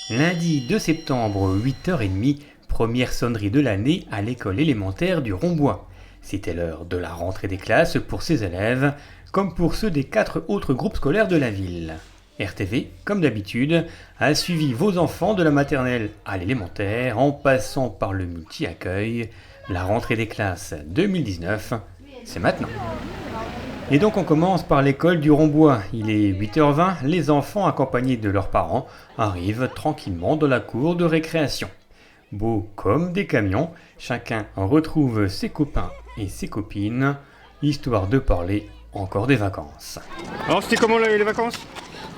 Lundi 2 septembre, 8h30, première sonnerie de l'année à l'école élémentaire du Rombois. C'était l'heure de la rentrée des classes pour ces élèves, comme pour ceux des 4 autres groupes scolaires de la ville. RTV, comme d'habitude, a suivi vos enfants de la maternelle à l'élémentaire en passant par le multi-accueil. La rentrée des classes 2019, c'est maintenant. Et donc on commence par l'école du Rombois. Il est 8h20, les enfants accompagnés de leurs parents arrivent tranquillement dans la cour de récréation. Beaux comme des camions, chacun retrouve ses copains et ses copines, histoire de parler encore des vacances. Alors c'était comment les vacances?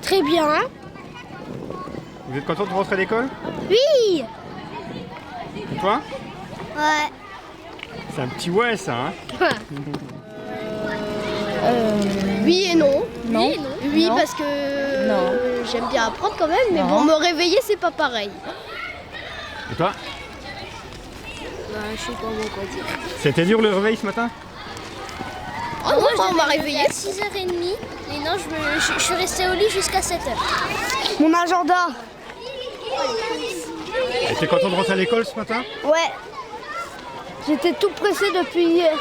Très bien. Vous êtes content de rentrer à l'école? Oui. Et toi? Ouais. C'est un petit ouais ça, hein? Oui et non. Non. Oui, Non. parce que Non. j'aime bien apprendre quand même, mais Non. bon, me réveiller, c'est pas pareil. Et toi? Je sais pas quoi dire. C'était dur le réveil ce matin? Oh non, on m'a réveillé. À 6h30, mais non, je suis restée au lit jusqu'à 7h. Mon agenda. Et t'es content de rentrer à l'école ce matin? Ouais. J'étais tout pressé depuis hier.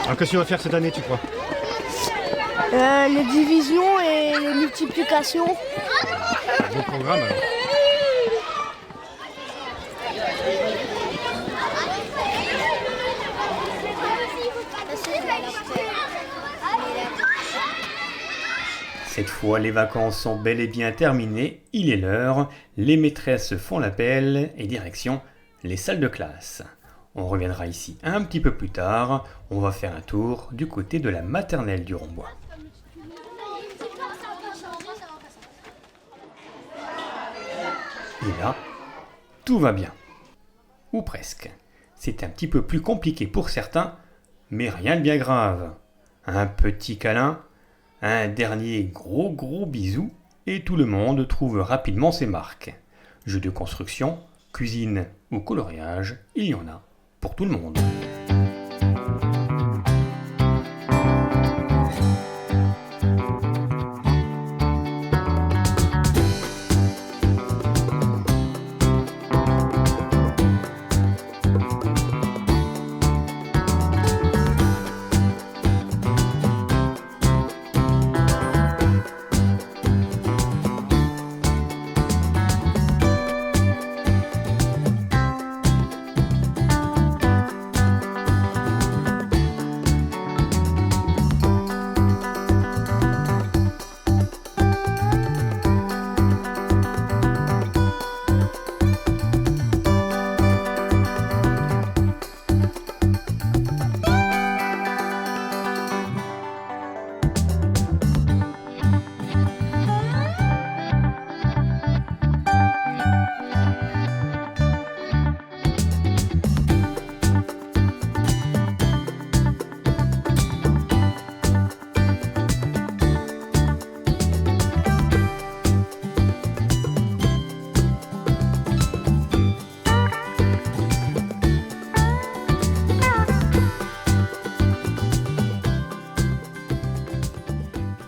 Alors qu'est-ce que tu vas faire cette année tu crois? Les divisions et les multiplications. Bon programme alors. Cette fois, les vacances sont bel et bien terminées, il est l'heure, les maîtresses font l'appel et direction les salles de classe. On reviendra ici un petit peu plus tard, on va faire un tour du côté de la maternelle du Rombois. Et là, tout va bien. Ou presque. C'est un petit peu plus compliqué pour certains, mais rien de bien grave. Un petit câlin, un dernier gros bisou, et tout le monde trouve rapidement ses marques. Jeux de construction, cuisine ou coloriage, il y en a pour tout le monde.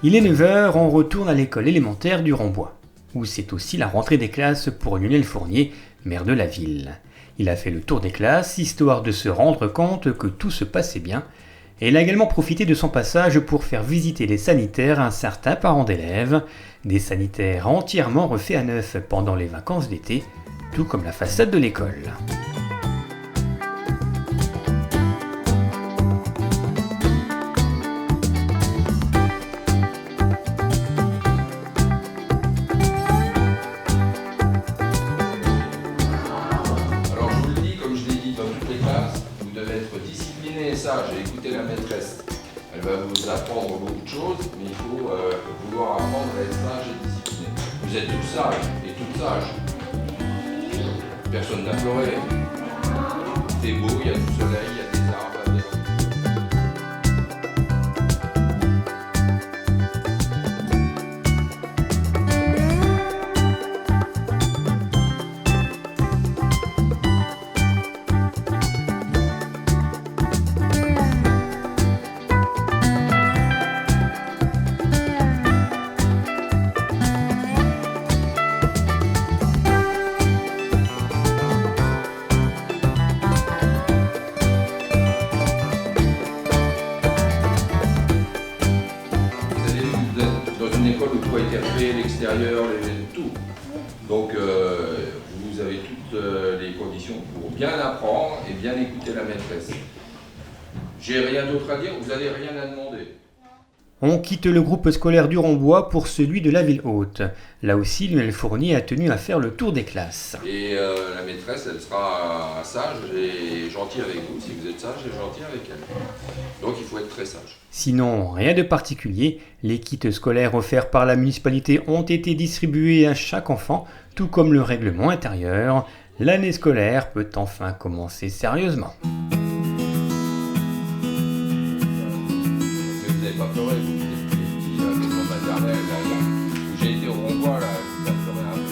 Il est 9h, on retourne à l'école élémentaire du Rombois, où c'est aussi la rentrée des classes pour Lionel Fournier, maire de la ville. Il a fait le tour des classes, histoire de se rendre compte que tout se passait bien, et il a également profité de son passage pour faire visiter les sanitaires à un certain parent d'élèves, des sanitaires entièrement refaits à neuf pendant les vacances d'été, tout comme la façade de l'école. Alors je vous le dis, comme je l'ai dit dans toutes les classes, vous devez être discipliné et sage et écouter la maîtresse. Elle va vous apprendre beaucoup de choses, mais il faut vouloir apprendre à être sage et discipliné. Vous êtes tous sages et toutes sages. Personne n'a pleuré. C'est beau, il y a du soleil, il y a des arbres. café, l'extérieur, tout. Donc vous avez toutes les conditions pour bien apprendre et bien écouter la maîtresse. J'ai rien d'autre à dire, vous n'avez rien à demander. On quitte le groupe scolaire du Rombois pour celui de la ville haute. Là aussi, Lionel Fournier a tenu à faire le tour des classes. Et la maîtresse, elle sera sage et gentille avec vous, si vous êtes sage et gentil avec elle. Donc il faut être très sage. Sinon, rien de particulier. Les kits scolaires offerts par la municipalité ont été distribués à chaque enfant, tout comme le règlement intérieur. L'année scolaire peut enfin commencer sérieusement. Vous n'avez pas pleuré, vous êtes petit, maison maternelle, où j'ai été au Rombois, là, vous avez pleuré un peu.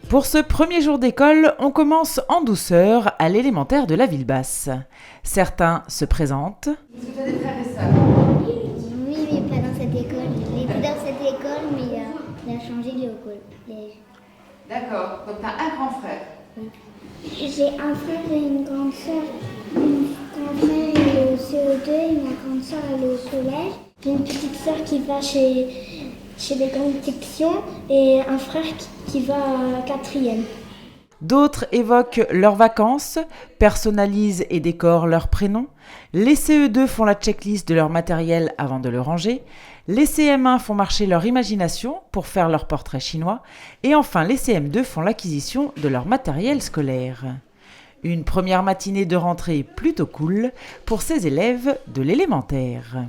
Pour ce premier jour d'école, on commence en douceur à l'élémentaire de la ville basse. Certains se présentent. Est-ce que tu as des frères et sœurs? Oui, mais pas dans cette école. Il était dans cette école, mais il a changé de collège. D'accord, donc tu as un grand frère. J'ai un frère et une grande sœur. Mon grand frère est au CE2 et ma grande sœur elle est au collège. J'ai une petite sœur qui va chez les grandes sections et un frère qui va à 4e. D'autres évoquent leurs vacances, personnalisent et décorent leurs prénoms. Les CE2 font la checklist de leur matériel avant de le ranger. Les CM1 font marcher leur imagination pour faire leur portrait chinois. Et enfin, les CM2 font l'acquisition de leur matériel scolaire. Une première matinée de rentrée plutôt cool pour ces élèves de l'élémentaire.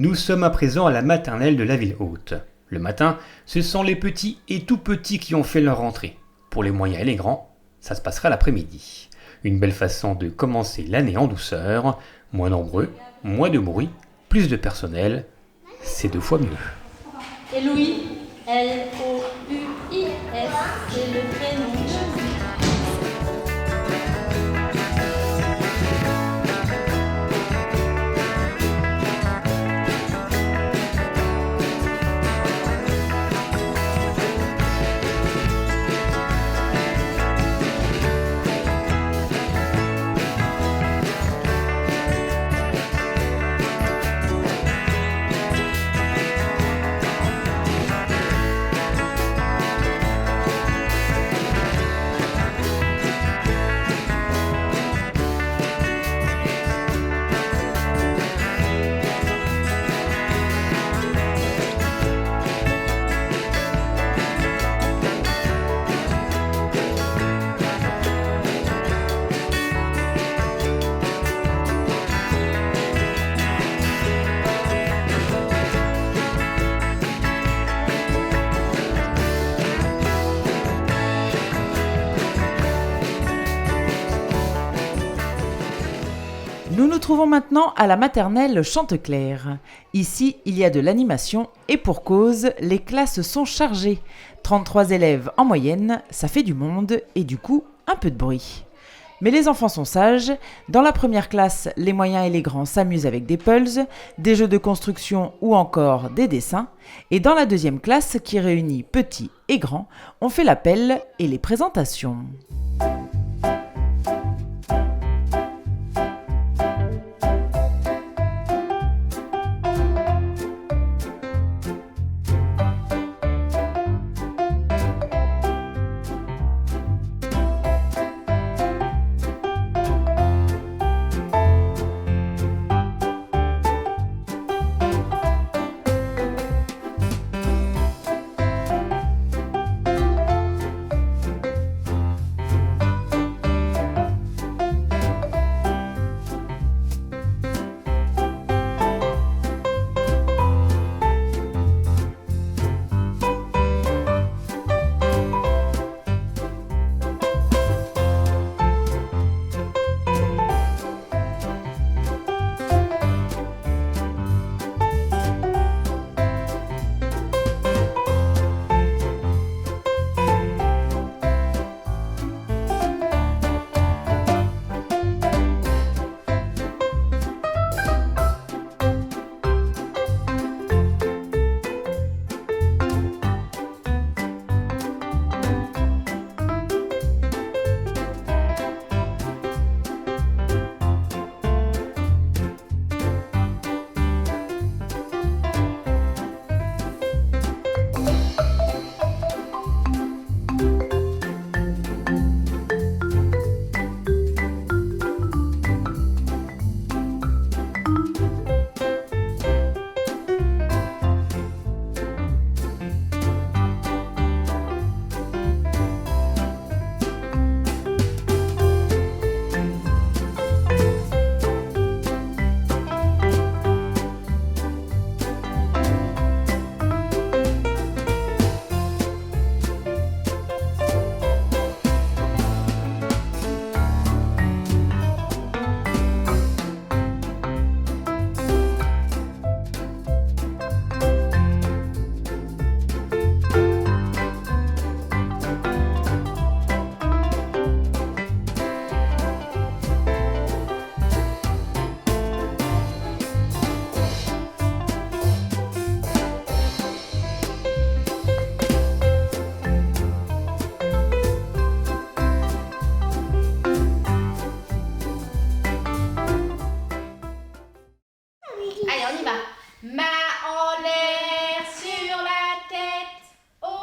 Nous sommes à présent à la maternelle de la ville haute. Le matin, ce sont les petits et tout petits qui ont fait leur rentrée. Pour les moyens et les grands, ça se passera l'après-midi. Une belle façon de commencer l'année en douceur. Moins nombreux, moins de bruit, plus de personnel. C'est 2 fois mieux. Et Louis, L-O-U-I-S, c'est le prénom. Nous nous trouvons maintenant à la maternelle Chanteclair. Ici, il y a de l'animation et pour cause, les classes sont chargées. 33 élèves en moyenne, ça fait du monde et du coup, un peu de bruit. Mais les enfants sont sages. Dans la première classe, les moyens et les grands s'amusent avec des puzzles, des jeux de construction ou encore des dessins. Et dans la deuxième classe, qui réunit petits et grands, on fait l'appel et les présentations.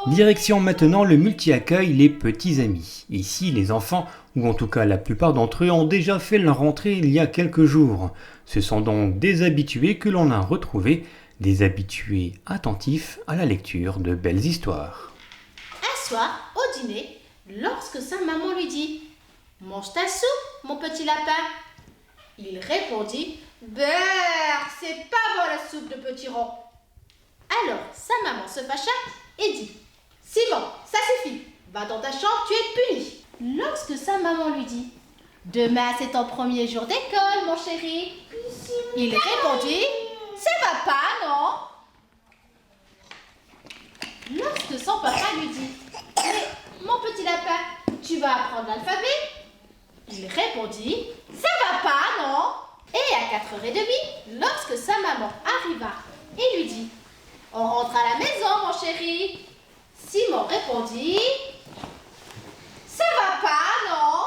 Direction maintenant le multi-accueil Les Petits Amis. Ici, les enfants, ou en tout cas la plupart d'entre eux, ont déjà fait leur rentrée il y a quelques jours. Ce sont donc des habitués que l'on a retrouvés, des habitués attentifs à la lecture de belles histoires. Un soir, au dîner, lorsque sa maman lui dit « Mange ta soupe, mon petit lapin », il répondit « Beurre, c'est pas bon la soupe de petit rond. Alors, sa maman se fâcha et dit: Simon, ça suffit, va dans ta chambre, tu es puni. Lorsque sa maman lui dit: Demain c'est ton premier jour d'école, mon chéri, il répondit: Ça va pas, non? Lorsque son papa lui dit: Mais mon petit lapin, tu vas apprendre l'alphabet? Il répondit: Ça va pas, non? Et à 4h30, lorsque sa maman arriva et lui dit: On rentre à la maison, mon chéri, Simon répondit: Ça va pas, non?